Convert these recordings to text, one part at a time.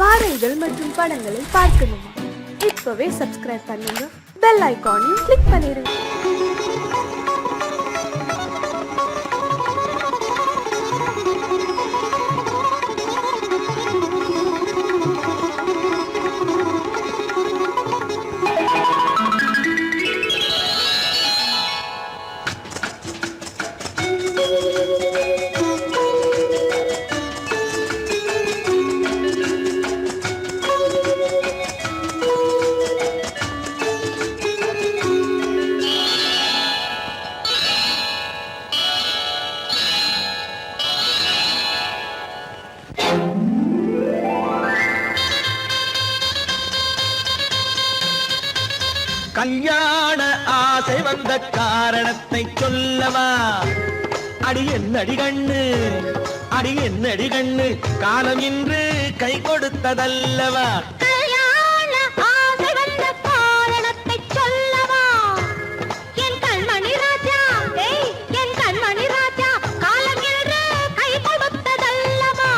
பாடல்கள் மற்றும் படங்களை பார்க்கணுமா? இப்பவே சப்ஸ்கிரைப் பண்ணுங்க, பெல் ஐகானையும் கிளிக் பண்ணிருங்க. கல்யாண ஆசை வந்த காரணத்தை சொல்லவா? அடி என்னடி கண்ணு, அடி என்னடி கண்ணு, காலம் இன்று கை கொடுத்ததல்லவா? கல்யாண ஆசை வந்த காரணத்தை சொல்லவா? என் கண்மணி ராஜா, என் கண்மணி ராஜா, காலம் இன்று கை கொடுத்ததல்லவா?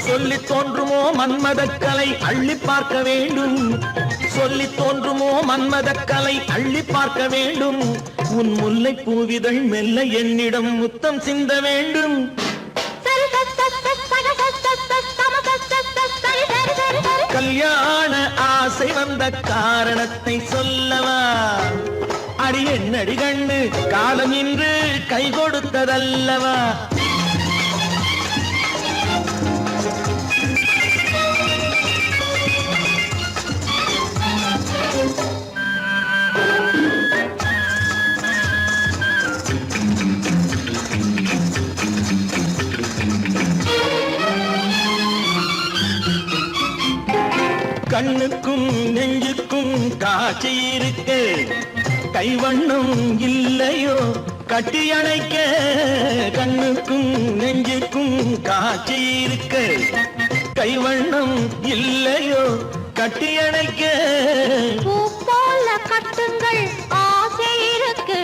சொல்லி தோன்றுமோ மன்மதக்கலை அள்ளி பார்க்க வேண்டும், சொல்லி தோன்றுமோ மன்மதக்கலை அள்ளி பார்க்க வேண்டும். உன் முல்லை பூவிதழ் மெல்ல என்னிடம் முத்தம் சிந்த வேண்டும். கல்யாண ஆசை வந்த காரணத்தை சொல்லவா? அடி என்னடி கண்ணு, காலம் இன்று கை கொடுத்ததல்லவா? கண்ணுக்கும் நெஞ்சுக்கும் காட்சி இருக்கு, கைவண்ணம் இல்லையோ கட்டி அணைக்க? கண்ணுக்கும் நெஞ்சுக்கும் காட்சி இருக்கு, கைவண்ணம் இல்லையோ கட்டி அணைக்க? பூ போல கட்டுங்கள் ஆசை இருக்கு,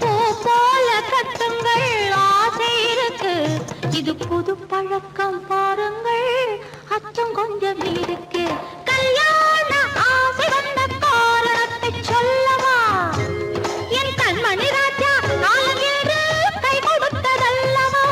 பூ போல கட்டுங்கள் ஆசை இருக்கு. இது புது பழக்கம் பாருங்கள், அச்சம் கொஞ்சம் இருக்கு. கல்யாண ஆசை வந்த காரணத்தை சொல்லவா? என் கண்மணி ராஜா, காலம் இன்று கை கொடுத்ததல்லவா?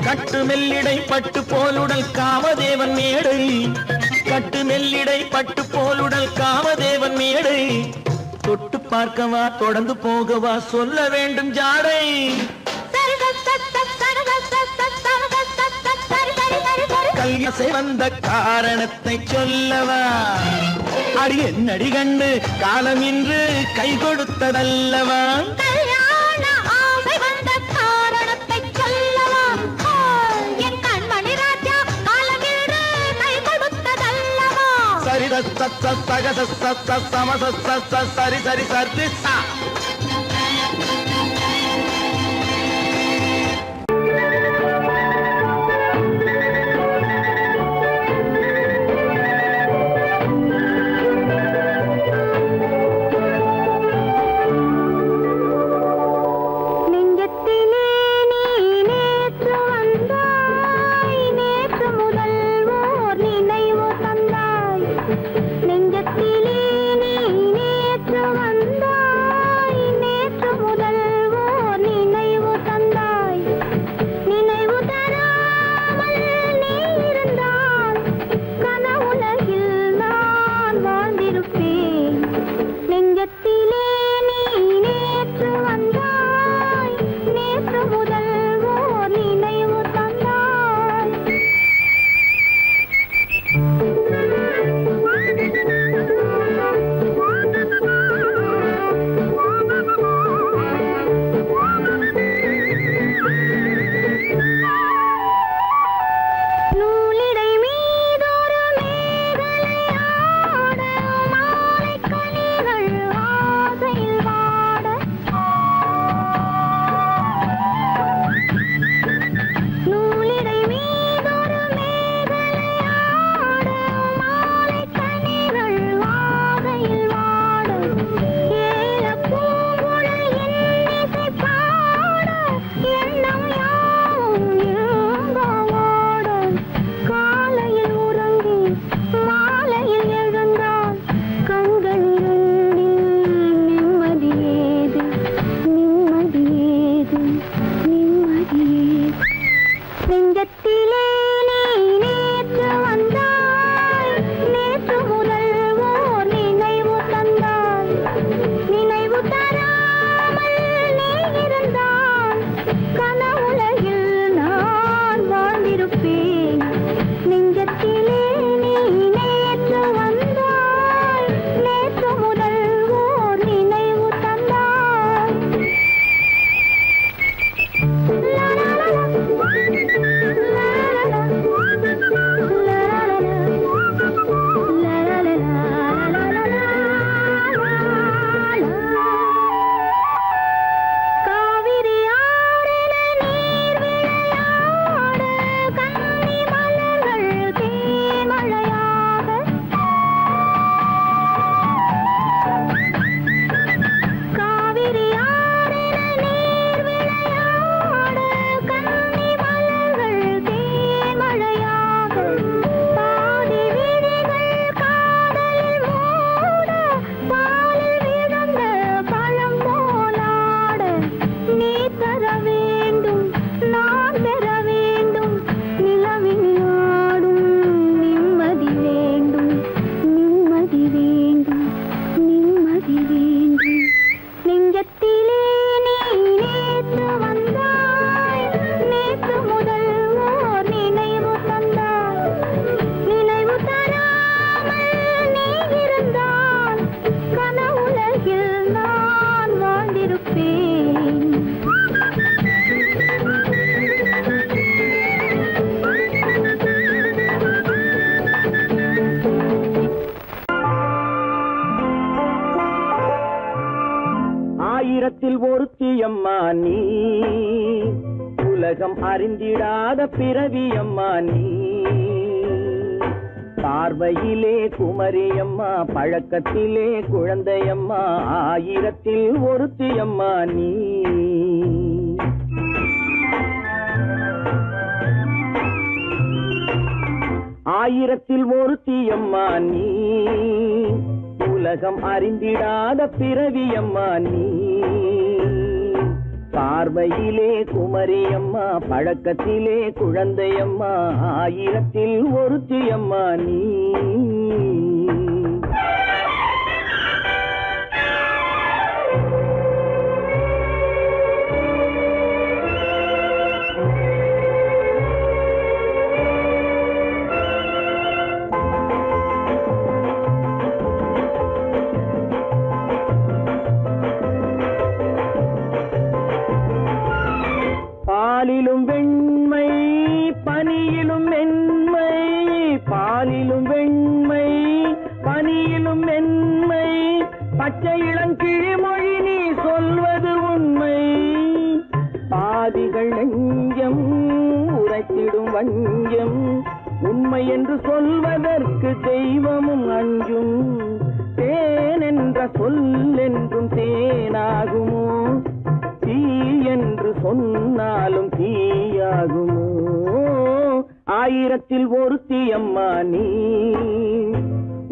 கட்டு மெல்லிடை பட்டு போலுடல் காமதேவன் மேடை, கட்டு மெல்லிடை பட்டு போலுடல் காமதேவன் மேடை. தொட்டு பார்க்கவா தொடர்ந்து போகவா சொல்ல வேண்டும் ஜாடை. கல்யாசை வந்த காரணத்தை சொல்லவா? அடி என்னடி கண்ணு, காலம் இன்று கை கொடுத்ததல்லவா? சரி சரி சரி சா. ஆயிரத்தில் ஒருத்தியம்மா நீ, உலகம் அறிந்திடாத பிறவியம்மா நீ. பார்வையிலே குமரியம்மா, பழக்கத்திலே குழந்தையம்மா, ஆயிரத்தில் ஒருத்தியம்மா நீ. ஆயிரத்தில் ஒருத்தியம்மா நீ, உலகம் அறிந்திடாத பிறவியம்மா நீ. பார்வையிலே குமரியம்மா, பழக்கத்திலே குழந்தையம்மா, ஆயிரத்தில் ஒருத்தியம்மா நீ. பாலிலும் வெண்மை பனியிலும் மென்மை, பாலிலும் வெண்மை பனியிலும் மென்மை, பச்சை இளங்கிழிமொழி நீ சொல்வது உண்மை. பாதிகள் நெஞ்சம் உரைத்திடும் வஞ்சம், உண்மை என்று சொல்வதற்கு தெய்வமும் அஞ்சும். தேன் என்ற சொல் என்றும் தேனாகுமோ, தீ என்று சொன்னாலும் தீயாகுமோ. ஆயிரத்தில் ஒருத்தியம்மா நீ,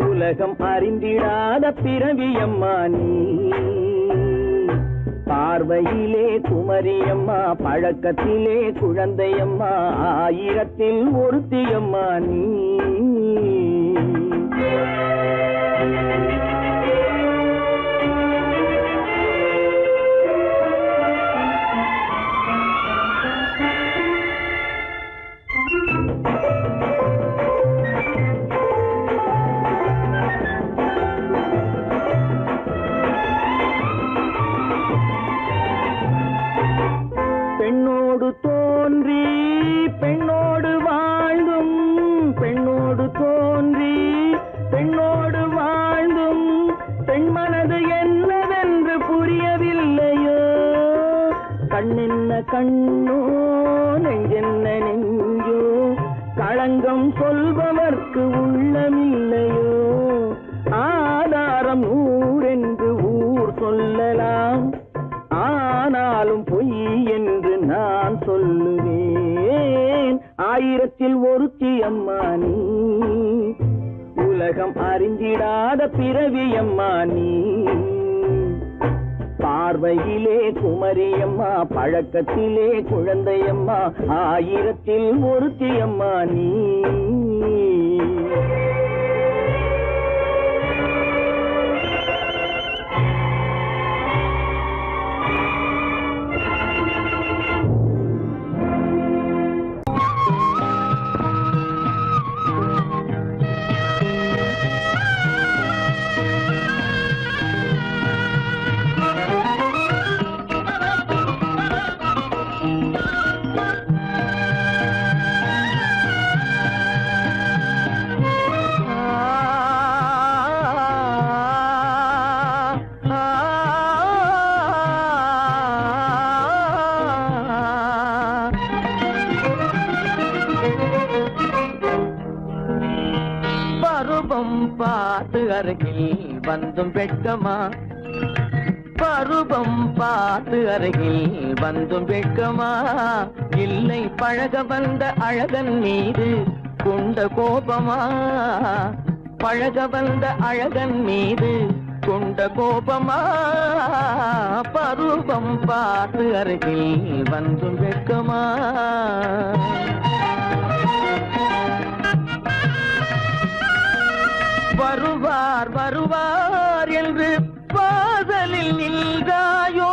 உலகம் அறிந்திடாத பிறவியம்மா நீ. பார்வையிலே குமரியம்மா, பழக்கத்திலே குழந்தையம்மா, ஆயிரத்தில் ஒருத்தியம்மா நீ. பெண்ணோடு தோன்றி பெண்ணோடு வாழ்ந்தும், பெண்ணோடு தோன்றி பெண்ணோடு வாழ்ந்தும், பெண் மனது என்னவென்று புரியவில்லையோ. கண்ணென்ன கண்ணோ, நெஞ்சென்ன நெஞ்சோ, களங்கம் சொல்பவர்க்கு உள்ளமில்லையோ. ஆதாரம் நூறென்று ஊர் சொல்லலாம், ஆனாலும் பொய் என்று நான் சொல்லுவேன். ஆயிரத்தில் ஒருத்தியம்மா நீ, உலகம் அறிந்திடாத பிறவியம்மா நீ. பார்வையிலே குமரியம்மா, பழக்கத்திலே குழந்தையம்மா, ஆயிரத்தில் ஒருத்தியம்மா நீ. பருவம் பார்த்து அருகில் வந்தும் வெட்கமா, பருவம் பார்த்து அருகில் வந்தும் வெட்கமா. இல்லை பழக வந்த அழகன் மீது கொண்ட கோபமா, பழக வந்த அழகன் மீது கொண்ட கோபமா. பருவம் பார்த்து அருகில் வந்தும் வெட்கமா. வருவார் வருவார் என்று வாசலில் நின்றாயோ,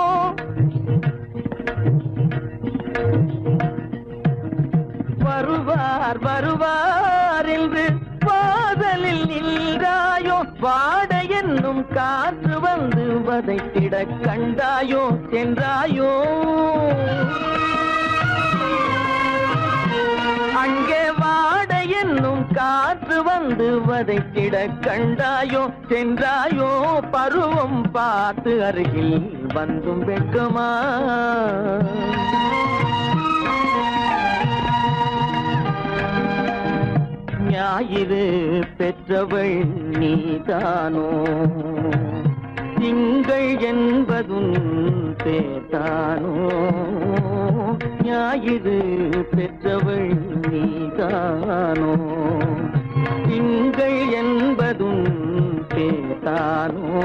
வருவார் வருவார் என்று வாசலில் நின்றாயோ. வாட என்னும் காற்று வந்து வதைத்திட கண்டாயோ, சென்றாயோ. அங்கே வாட என்னும் காற்று காற்று வந்து வதைத்திட கண்டாயோ சென்றாயோ பருவம் பார்த்து அருகில் வந்தும் வெட்கமா ஞாயிறு பெற்றவள் நீதானோ திங்கள் என்பதும் பேத்தானோ ஞாயிறு பெற்றவள் நீதானோ திங்கள் என்பதும் பேத்தானோ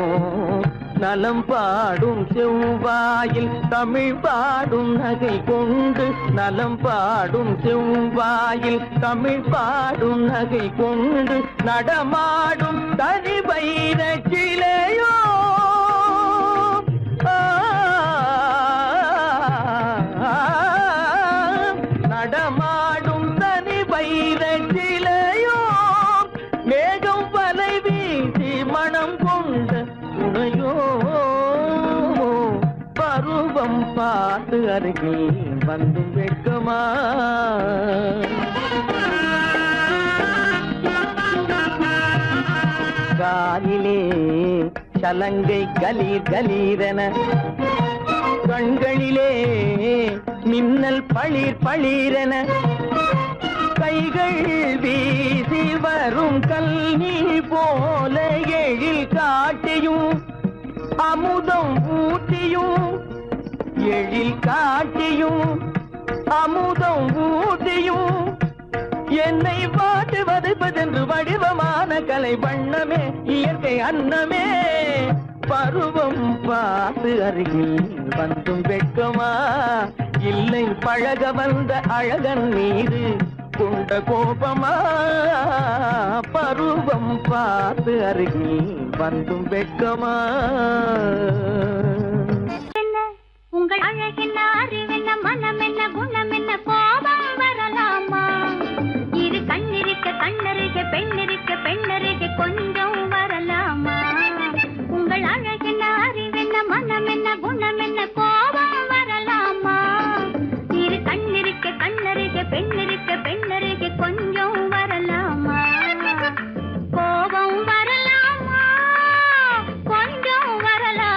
நலம் பாடும் செவ்வாயில் தமிழ் பாடும் நகை கொண்டு நலம் பாடும் செவ்வாயில் தமிழ் பாடும் நகை கொண்டு நடமாடும் தனி வைர சிலையோ நடமாடும் தனி வைர சிலையோ மேகம் வலை வீசி மனம் கொண்ட துணையோ பருவம் பார்த்து அருகில் வந்து வெட்கமா காலிலே சலங்கை கலீர் கலீரென கண்களிலே மின்னல் பளிர் பளிரென கைகள் வீசி வரும் கல்வி போல எழில் காட்டியும் அமுதம் ஊட்டியும் எழில் காட்டியும் அமுதம் ஊட்டியும் என்னை பாட்டு வதைப்பதென்று வடிவமான கலை வண்ணமே இயற்கை அன்னமே பருவம் பார்த்து அருகில் வந்தும் வெட்கமா இல்லை பழக வந்த அழகன் மீது கொண்ட கோபமா பருவம் பார்த்து அருகில் வந்தும் வெட்கமா உங்கள் அழகென்ன அறிவென்ன மனம் என்ன குணம் என்ன கோபம் வரலாமா இரு கண்ணிருக்க கண்ணருக பெண்ணிருக்க பெண்ணருக கொஞ்சம் வரலாமா உங்கள் அழகென்ன அறிவென்ன மனம் என்ன குணம் என்ன கோபம் வரலாமா இரு கண்ணிருக்க கண்ணருக பெண்ணிருக்க பெண்ணருக கொஞ்சம் வரலாமா கோபம் வரலாமா கொஞ்சம் வரலாமா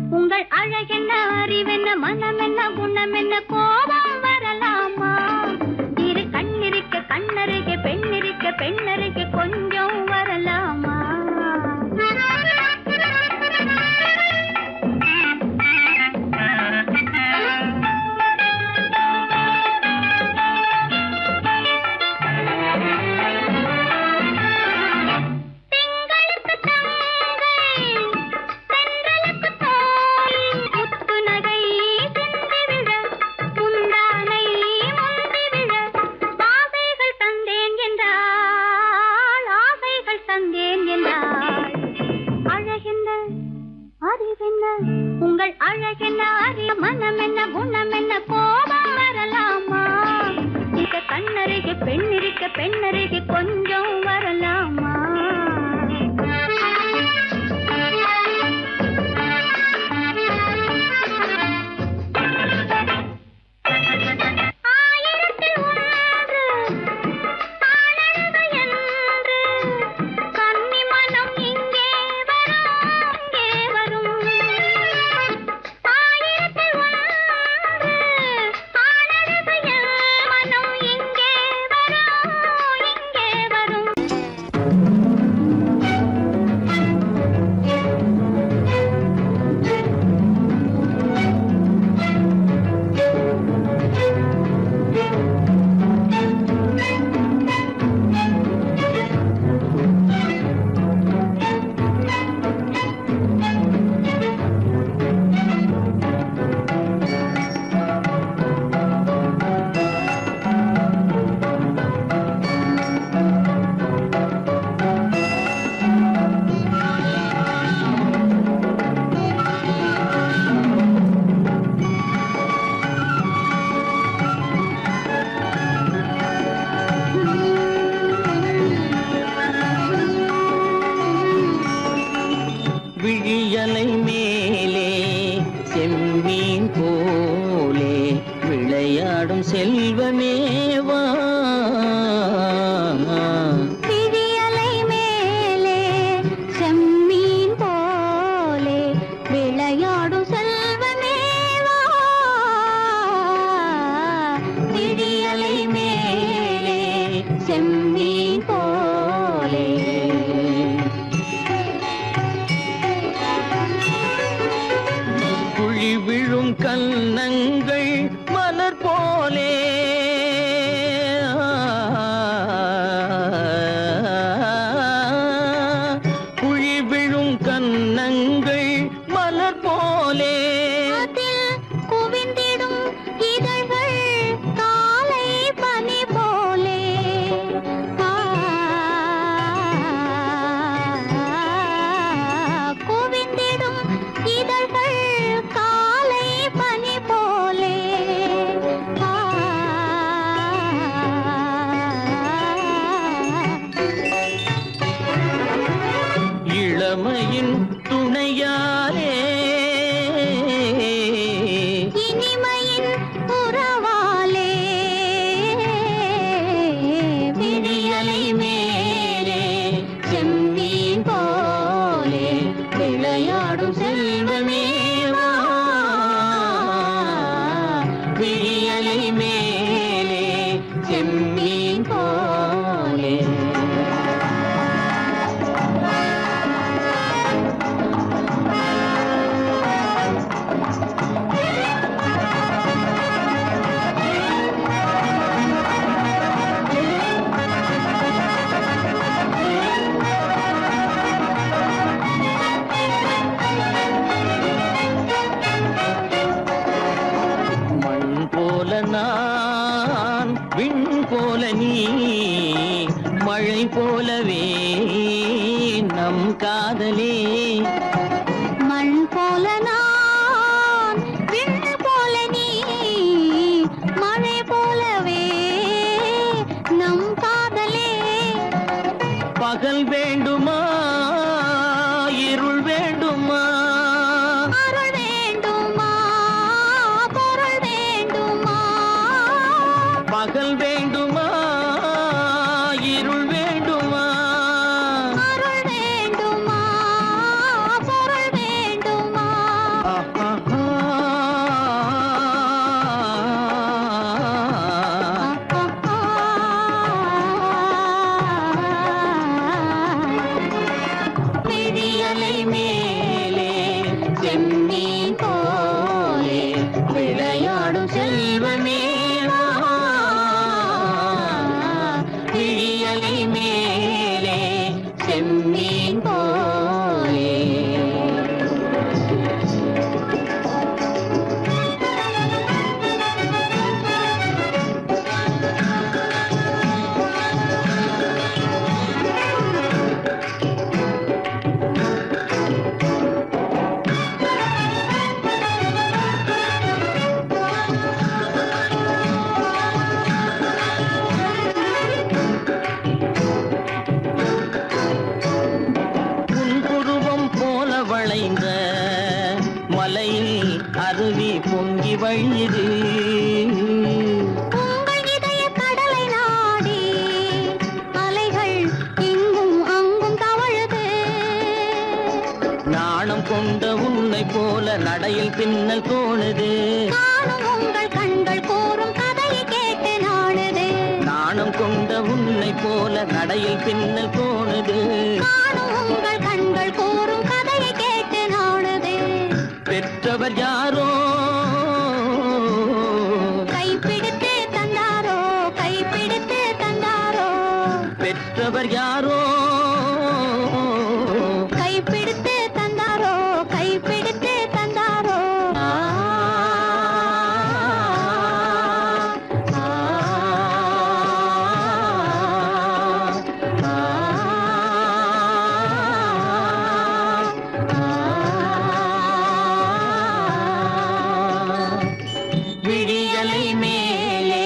உங்கள் அழகென்ன அறிவென்ன மனம் என்ன குணம் என்ன கோபம் வரலாமா இரு கண்ணிருக்க கண்ணருக பெண்ணிருக்க பெண்ணருக கொஞ்சம் வரலாமா உங்கள் அழகென்ன அறிய மனம் என்ன குணம் என்ன கோபம் வரலாமா இத கண்ணருக பெண்ணிருக்க பெண்ணருக கொஞ்சம் வரலாமா விளையாடும் செல்வமேவா விழியலை மேலே செம்மீன் போலே விளையாடும் செல்வமேவா விழியலை மேலே செம்மீன் போலே குழி விழும் கன்னங்கள் மலர் போலே குழி விழும் கன்னங்கள் மலர் போலே அதில் குவிந்திடும் இதழ்கள் காலை பனி போலே குவிந்திடும் இதழ்கள் காலை பனி போலே இளமையின் துணையாலே இனிமையின் உறவாலே விழியலை மேலே செம்மீன் போலே விளையாடும் செல்வமேவா விழியலை மேலே செம்மீன் போலே மண் போல நான் விண் போல நீ மழை போலவே நம் காதலே மண் போல நான் விண் போல நீ மழை போலவே நம் காதலே பகல் வேண்டுமா இருள் வேண்டுமா அருள் வேண்டுமா பொருள் வேண்டுமா பகல் வேண்டுமா இருள் வேண்டுமா அருள் வேண்டுமா பொருள் வேண்டுமா விழியலை மேலே செம்மீன் போலே விளையாடும் செல்வமேவா விழியலை மேலே செம்மீன் போலே புன்புருவம் போல வளைந்த மலையில் அருவி பொங்கி வழியுது உங்கள் இதய கடலை நாடி அலைகள் இங்கும் அங்கும் தவழுது நாணம் கொண்ட உன்னை போல நடையில் பின்னல் தோணுது காணும் உங்கள் கண்கள் கூறும் கதையை கேட்டு நாடுது நாணம் கொண்ட உன்னை போல நடையில் பின்னல் தோணுது காணும் உங்கள் கண்கள் கூறும் கதையை கேட்டு நாடுது பெற்றவர் யாரோ கைப்பிடித்து தந்தாரோ கைப்பிடித்து தந்தாரோ பெற்றவர் யாரோ கைப்பிடித்து தந்தாரோ கைப்பிடித்து தந்தாரோ விழியலை மேலே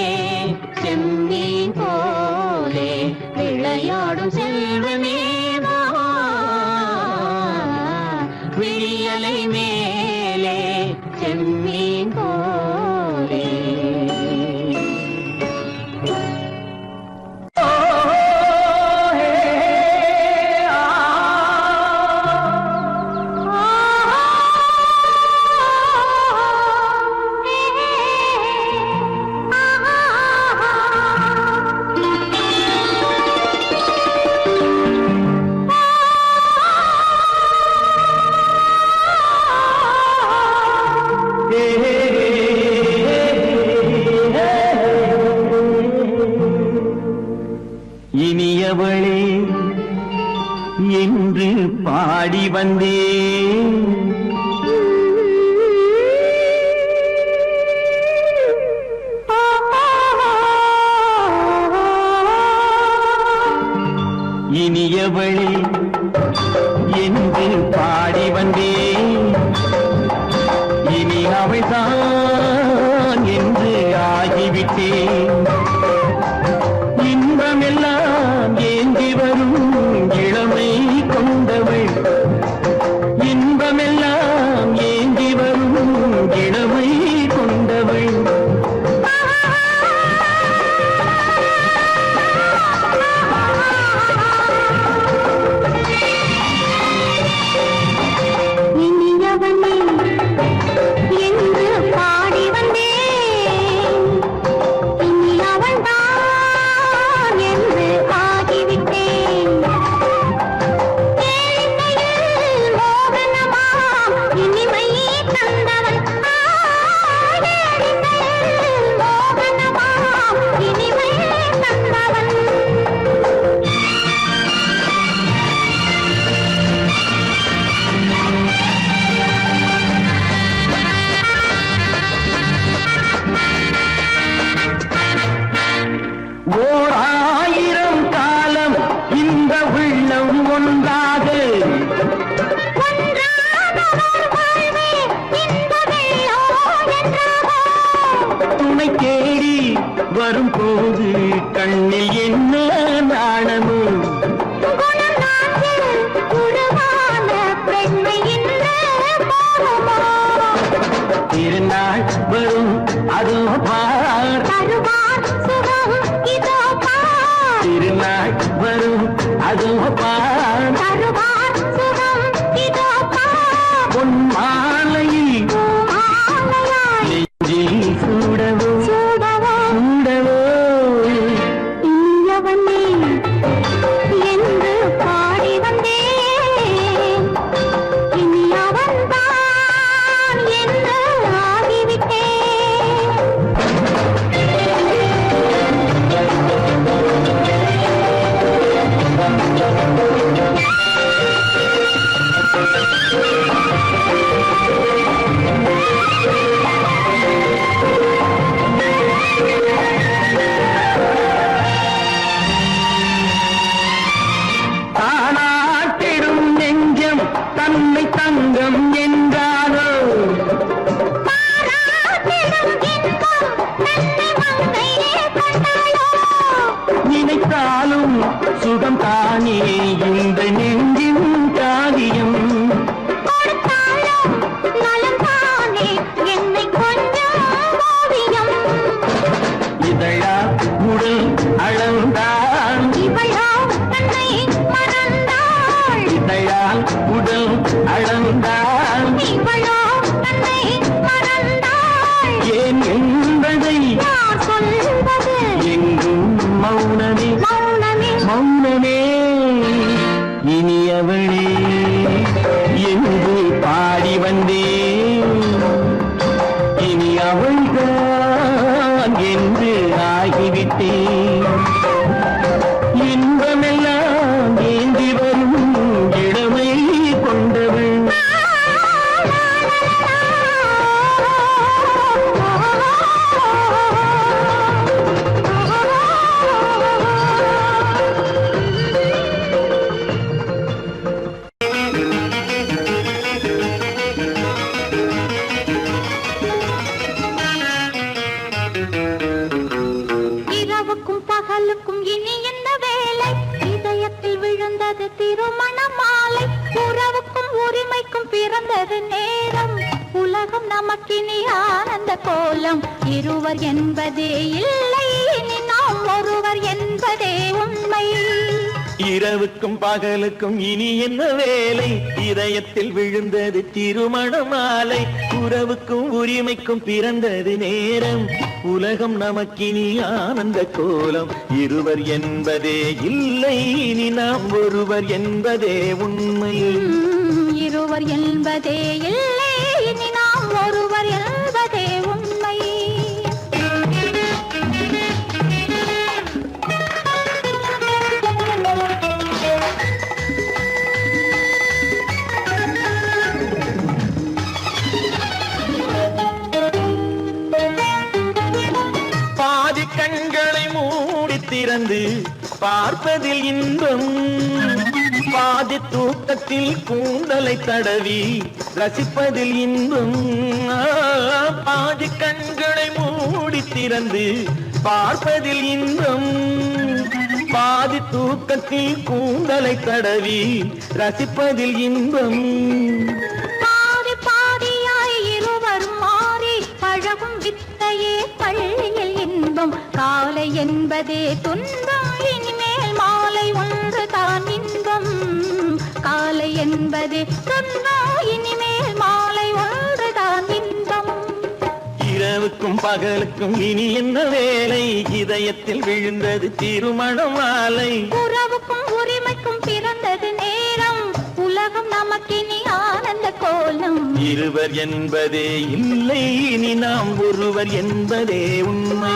செம்மீன் போலே விளையாடும் செல்வமேவா விழியலை மேலே செம்மீன் போலே வந்தேன். இனியவளே என்று பாடி வந்தேன். இனி அவள்தான் என்று ஆகிவிட்டேன். இன்பமெல்லாம் ஏந்தி வரும் இளமை கொண்டவள். இன்பமெல்லாம் ஏந்தி வரும் இளமை கொண்டவள். இனியவனே என்று பாடி வந்தேன். இனி அவள்தான் என்று ஆகிவிட்டேன். ஏழையில் மோகனமா இனிமை தந்தவன். ஏழையில் மோகனமா இனிமை தந்தவன். ஓர் ஆயிரம் காலம் இந்த உள்ளம் ஒன்றாக துணை தேடி வரும்போது கண்ணில் என்ன நாணமும். திருநாள் வரும் அதோ பார். திருநாள் வரும் அதோ பார். பொன் மாலையில் நெஞ்சில் சூடவோ சூடவோ. இனியவனே என்று பாடி வந்தேன். இனி அவன்தான் என்று ஆகிவிட்டேன். தானாட்டிடும் நெஞ்சம் தன்னை தங்கம் என்றாரோ. நினைத்தாலும் சுகம் தானே இந்த நெஞ்சின் காரியம். இதழா உடல் அளந்தால். இதழால் உடல் அளந்தால். ஏன் என்பதை எங்கும் மௌனமே மௌனமே. இனியவளே என்று பாடி வந்தேன். இனி அவள்தான் என்று ஆகிவிட்டேன். இன்பமெல்லாம் ஏந்தி வரும் இளமை கொண்டவள். இரவுக்கும் பகலுக்கும் இனி என்ன வேலை? இதயத்தில் விழுந்தது திருமண மாலை. உறவுக்கும் உரிமைக்கும் பிறந்தது நேரம். உலகம் நமக்கினி ஆனந்த கோலம். இருவர் என்பதே இல்லை, இனி நாம் ஒருவர் என்பதே உண்மை. இரவுக்கும் பகலுக்கும் இனி என்ன வேலை? இதயத்தில் விழுந்தது திருமண மாலை. உறவுக்கும் உரிமைக்கும் பிறந்தது நேரம். உலகம் நமக்கினி ஆனந்த கோலம். இருவர் என்பதே இல்லை, இனி நாம் ஒருவர் என்பதே உண்மை. இருவர் என்பதே இல்லை, இனி நாம் ஒருவர் என்பதே உண்மை. திறந்து பார்ப்பதில் இன்பம் பாதி தூக்கத்தில் கூந்தலை தடவி ரசிப்பதில் இன்பம் பாதி கண்களை மூடி திறந்து பார்ப்பதில் இன்பம் பாதி தூக்கத்தில் கூந்தலை தடவி ரசிப்பதில் இன்பம் பாதி பாதியாய் இருவரும் மாறி பழகும் வித்தையே பள்ளியில் இன்பம் காலை என்பதே துன்பம் இனிமேல் மாலை ஒன்று தான் இன்பம் காலை என்பதே துன்பம் இனிமேல் மாலை ஒன்று தான் இன்பம் இரவுக்கும் பகலுக்கும் இனி என்ன வேலை இதயத்தில் விழுந்தது திருமண மாலை உறவுக்கும் உரிமைக்கும் பிறந்தது நேரம் உலகம் நமக்கினி ஆனந்த கோலம் இருவர் என்பதே இல்லை இனி நாம் ஒருவர் என்பதே உண்மை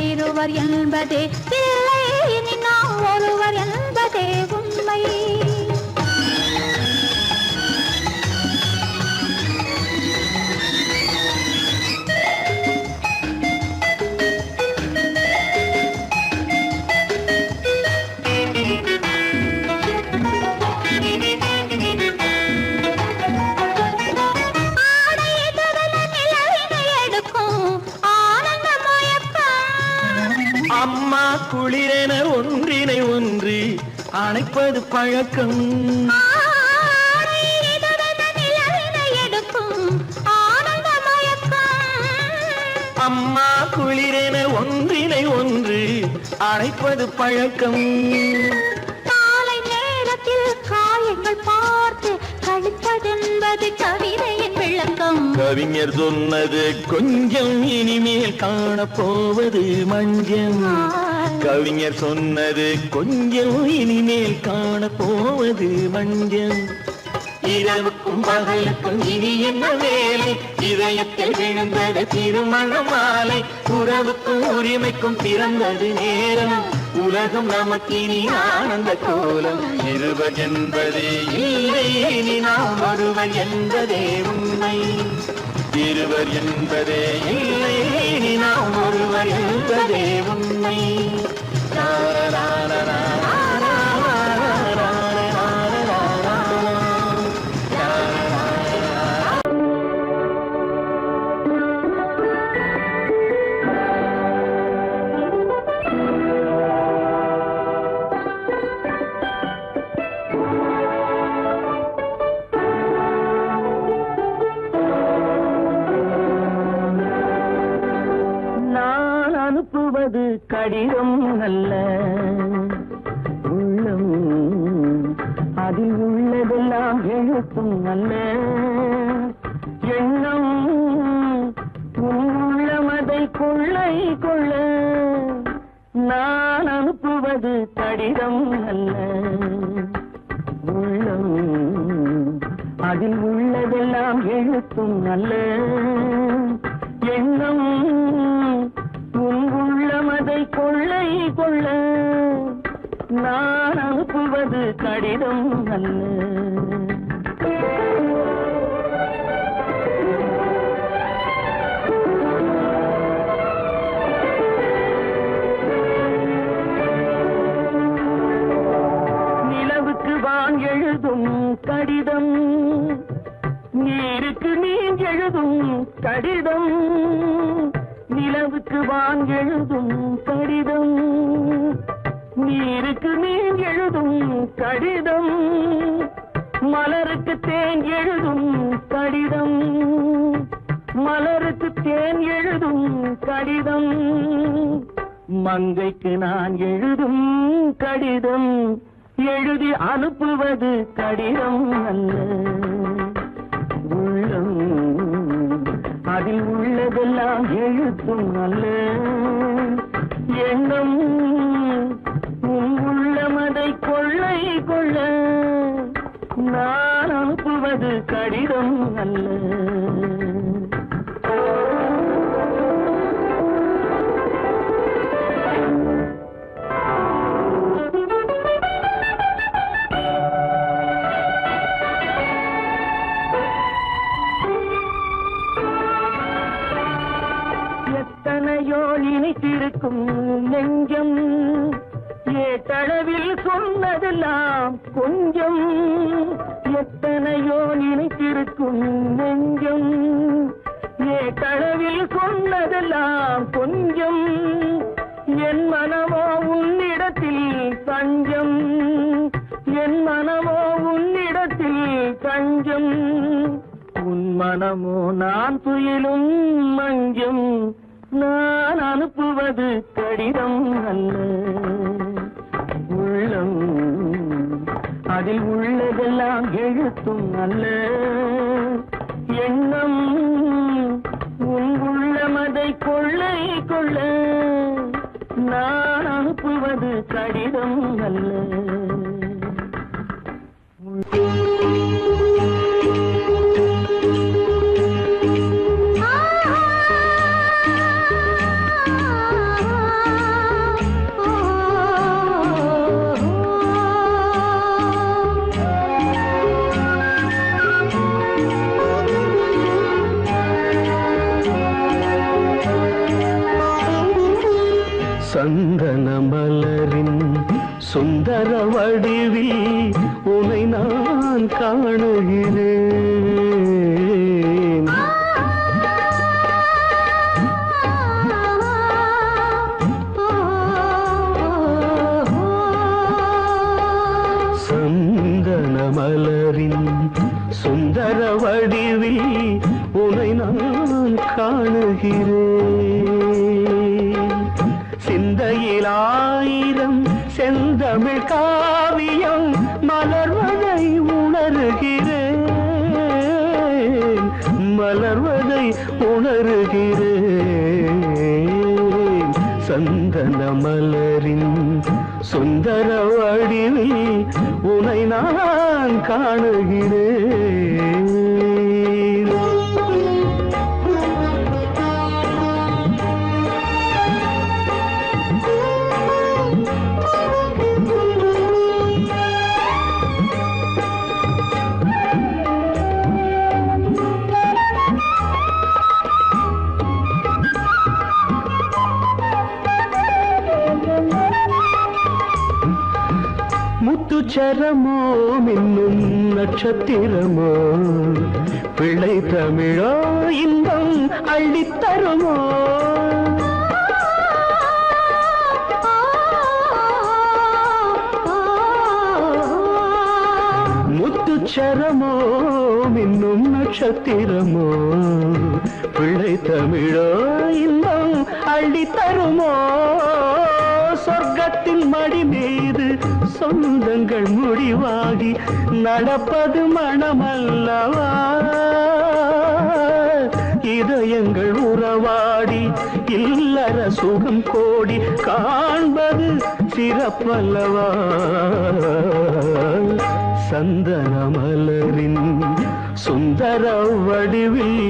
இருவர் என்பதே இல்லை இனி நாம் ஒருவர் என்பதே உண்மை அம்மா குளிரென ஒன்றினை ஒன்று அணைப்பது பழக்கம் அம்மா குளிரென ஒன்றினை ஒன்று அணைப்பது பழக்கம் காலை நேரத்தில் காயங்கள் பார்த்து கழிப்பதென்பது கவிதையின் விளக்கம் கவிஞர் சொன்னது கொஞ்சம் இனிமேல் காணப்போவது மஞ்சம் கவிஞர் சொன்னது கொஞ்சம் இனிமேல் காணப்போவது மஞ்சம் இரவுக்கும் பகலுக்கும் இனி என்ன வேலை இதயத்தில் விழுந்தது திருமண மாலை உறவுக்கும் உரிமைக்கும் பிறந்தது நேரம் உலகம் நமக்கினி ஆனந்த கோலம் இருவர் என்பதே இல்லை இனி நாம் ஒருவர் என்பதே உண்மை இருவர் என்பதே இல்லை இனி நாம் ஒருவர் என்பதே உண்மை அனுப்புவது கடிதம் அல்ல உள்ளம் அதில் உள்ளதெல்லாம் எழுத்தும் அல்ல எண்ணம் உள்ளமதை கொள்ளை கொள்ள நான் அனுப்புவது கடிதம் அல்ல உள்ளம் அதில் உள்ளதெல்லாம் எழுத்தும் அல்ல எண்ணம் உள்ளமதை கொள்ளை கொள்ள நான் அனுப்புவது கடிதம் அல்ல நிலவுக்கு வான் எழுதும் கடிதம் நீருக்கு நீர் எழுதும் கடிதம் நிலவுக்கு வான் எழுதும் கடிதம் நீருக்கு நீர் எழுதும் கடிதம் மலருக்கு தேன் எழுதும் கடிதம் மலருக்கு தேன் எழுதும் கடிதம் மங்கைக்கு நான் எழுதும் கடிதம் எழுதி அனுப்புவது கடிதம் அல்ல உள்ளம் அதில் உள்ளதெல்லாம் எழுத்தும் அல்ல எண்ணம் உள்ளமதை கொள்ளை கொள்ள நான் அனுப்புவது கடிதம் அல்ல எத்தனையோ நினைத்திருக்கும் நெஞ்சம் ஏட்டளவில் சொன்னதெல்லாம் கொஞ்சம் எத்தனையோ நினைத்திருக்கும் நெஞ்சம் ஏட்டளவில் சொன்னதெல்லாம் கொஞ்சம் என் மனமோ உன்னிடத்தில் தஞ்சம் என் மனமோ உன்னிடத்தில் தஞ்சம் உன் மனமோ நான் துயிலும் மஞ்சம் நான் அனுப்புவது கடிதம் அல்ல உள்ளம் அதில் உள்ளதெல்லாம் எழுத்தும் அல்ல எண்ணம் உன் உள்ளமதை கொள்ளை கொள்ள நான் அனுப்புவது கடிதம் அல்ல சந்தன மலரின் சுந்தர வடிவில் உனை நான் காணுகிறேன் சந்தன மலரின் சுந்தர வடிவில் உனை நான் காணுகிறேன் சிந்தையிலாயிரம் செந்தமிழ் காவியம் மலர்வதை உணர்கிறேன் மலர்வதை உணர்கிறேன் சந்தன மலரின் சுந்தர வடிவில் உனை நான் காணுகிறேன் முத்துச்சரமோ மின்னும் நட்சத்திரமோ பிள்ளை தமிழோ இன்பம் அள்ளித்தருமோ முத்துச்சரமோ மின்னும் நட்சத்திரமோ பிள்ளை தமிழோ இன்பம் அள்ளித்தருமோ சொர்க்கத்தின் மடி மீது சொந்தங்கள் முடிவாகி நடப்பது மனமல்லவா இதயங்கள் உறவாடி இல்லற சுகம் கோடி காண்பது சிறப்பல்லவா சந்தன மலரின் சுந்தர வடிவில்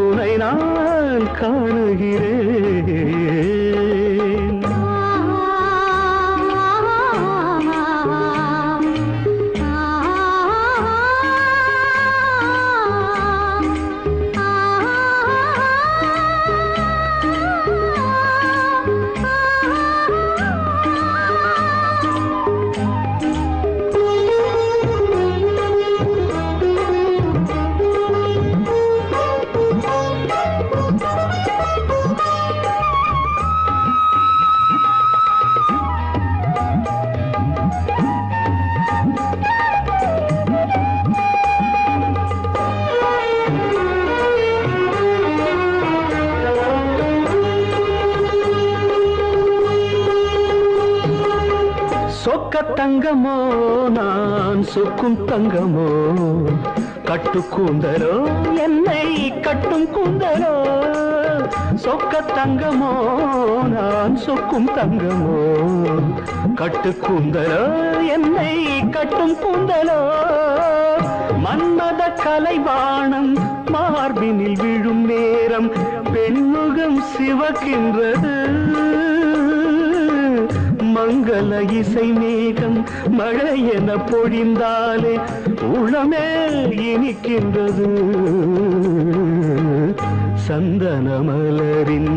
உனை நான் காணுகிறேன் சொக்க தங்கமோ நான் சொக்கும் தங்கமோ கட்டு கூந்தலோ என்னை கட்டும் கூந்தலோ சொக்க தங்கமோ நான் சொக்கும் தங்கமோ கட்டு கூந்தலோ என்னை கட்டும் கூந்தலோ மன்மத கலைவாணம் மார்பினில் விழும் நேரம் பெண்முகம் சிவக்கின்றது மங்கள இசை மேகம் மழை என பொழிந்தாலே உளமே இனிக்கின்றது சந்தன மலரின்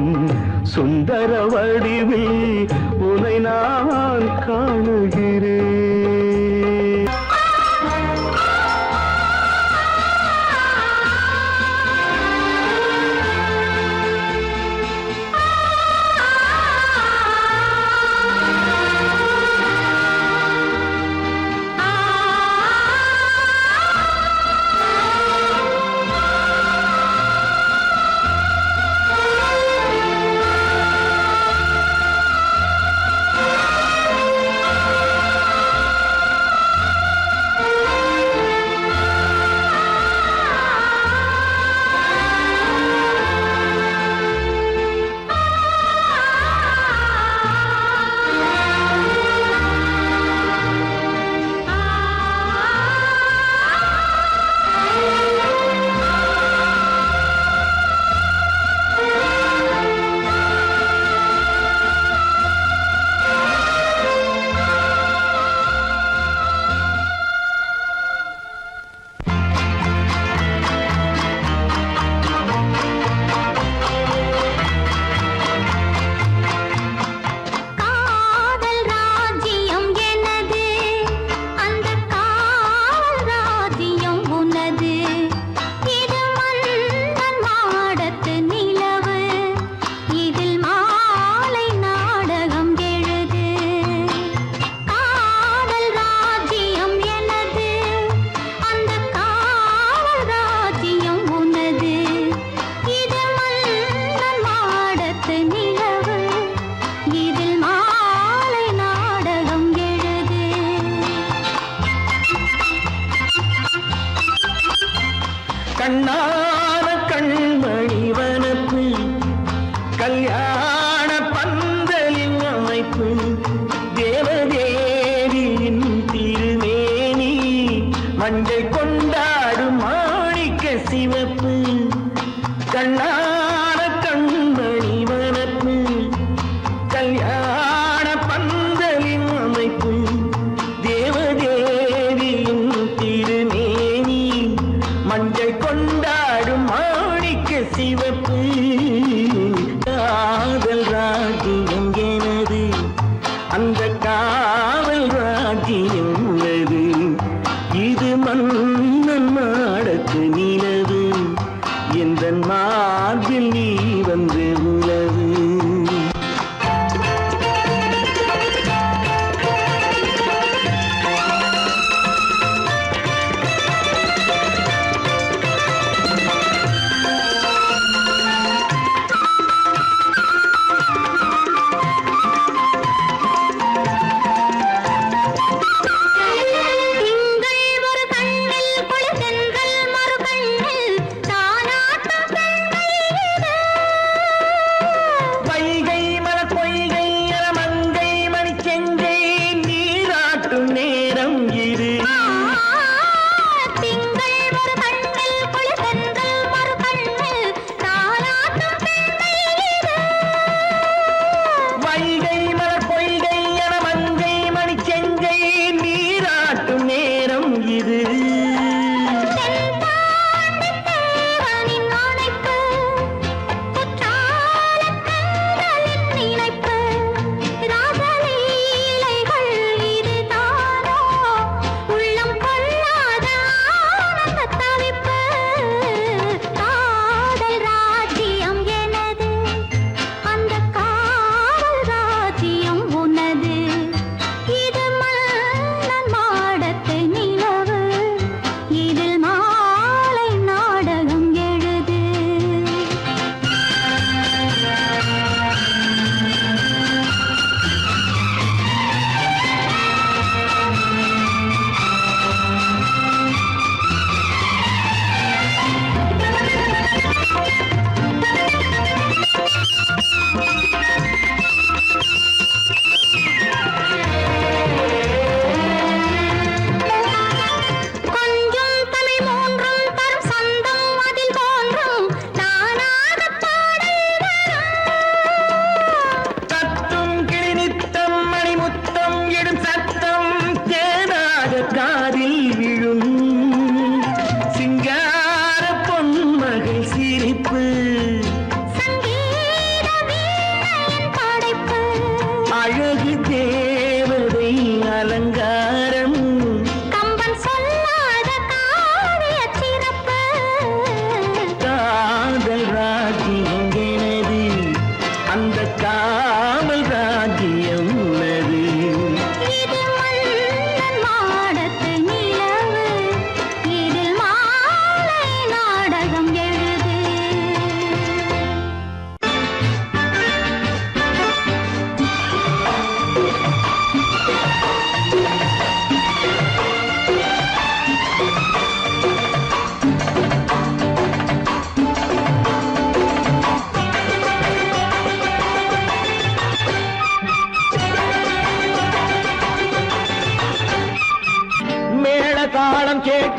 சுந்தர வடிவில் உனை நான் காணுகிறேன். கண்ணான கண்மணி வனப்பு கல்யாண பந்தலின் அமைப்பு தேவதேவியின் திருமேனி மஞ்சள் கொண்டாடும் மாணிக்க சிவப்பு. கண்ணான கண்மணி வனப்பு கல்யாண பந்தலின் அமைப்பு தேவதேவியின் திருமேனி மஞ்சள் கொண்டாடும் மாணிக்க சிவப்பு. காதல் ராஜ்யம் எனது அந்த காவல் ராஜ்யம் உள்ளது. இது மன்னன் மாடத்து நிலவு எந்த மார்பில் நீ வந்து உலவு.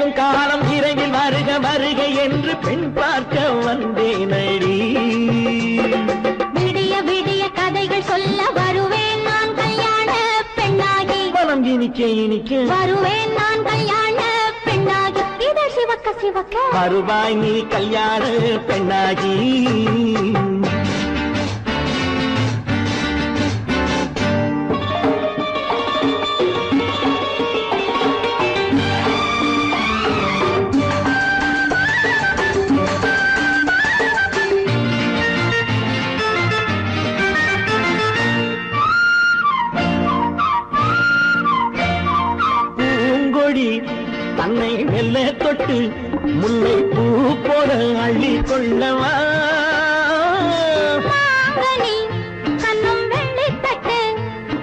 கேட்கும் காலம் விரைவில் வருக வருக என்று பெண் பார்க்க வந்தேனடி. விடிய விடிய கதைகள் சொல்ல வருவேன் நான் கல்யாண பெண்ணாகி. மனம் இனிக்க இனிக்க வருவேன் நான் கல்யாண பெண்ணாகி. இதை சிவக்க சிவக்க வருவாய் நீ கல்யாண பெண்ணாகி. தன்னை மெல்ல தொட்டு முல்லை பூ போல அள்ளி கொள்ளவா. கண்ணும் வெள்ளி தட்டு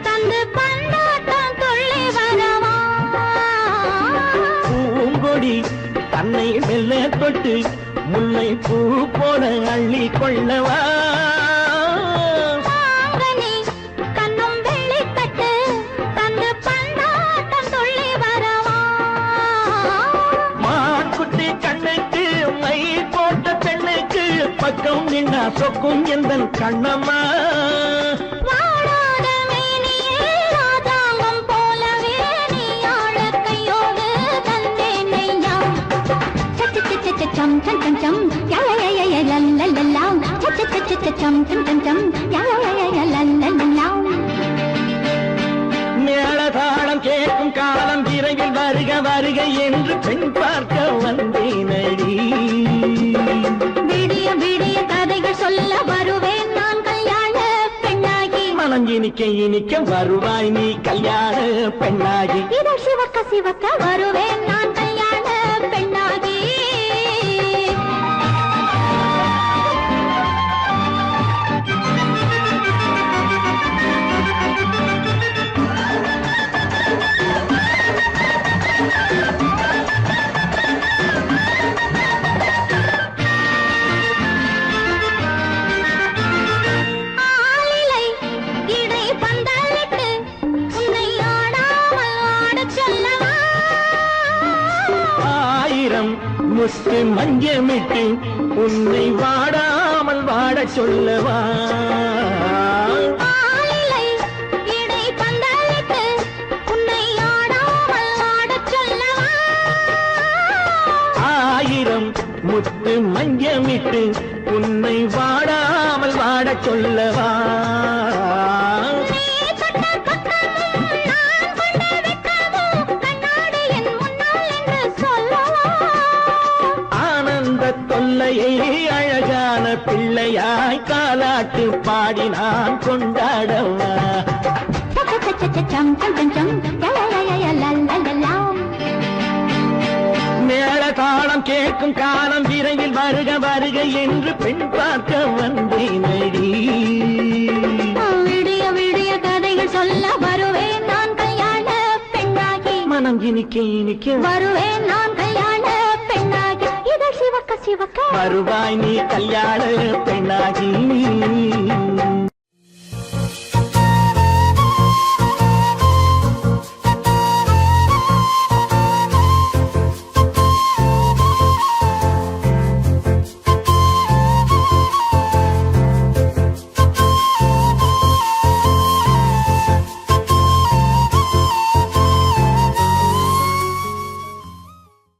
தந்து பந்தாட்டம் துள்ளி வரவா. பூங்கொடி தன்னை மெல்ல தொட்டு முல்லை பூ போல அள்ளி கொள்ளவா. பக்கம் நின்னா சொக்கும் எந்த கண்ணம்மா. ராஜாங்கம் போலவே நீ ஆழ கையோடு தந்தேனையா. சம் சம் சம் சம் லல்லல்லாம். சம் சம் சம் லல்லல்லாம். மேளதாளம் கேட்கும் காலம் விரைவில் வருக வருக என்று பெண் பார்க்க வந்தேனடி. விடிய விடிய கதைகள் சொல்ல வருவேன் நான் கல்யாண பெண்ணாகி. மனம் இனிக்க இனிக்க வருவாய் நீ கல்யாண பெண்ணாகி. இதை சிவக்க சிவக்க வருவேன் நான் கல்யாண பெண்ணாகி. முத்து மஞ்சமிட்டு உன்னை வாடாமல் வாட சொல்லவா. ஆயிரம் முத்து மஞ்சமிட்டு உன்னை வாடாமல் வாட சொல்லவா. தொல்லையை அழகான பிள்ளையாய் காலாட்டு பாடி நான் கொண்டாடவா. மேள தாளம் கேட்கும் காலம் விரைவில் வருக வருக என்று பெண் பார்க்க வந்தேனடி. விடிய விடிய கதைகள் சொல்ல வருவேன் நான் கல்யாண பெண்ணாகி. மனம் இனிக்க இனிக்க வருவேன் நான் கல்யாண பெண்ணாகி. இதை சிவக்க சிவக்க வருவாய் நீ கல்யாண பெண்ணாகி.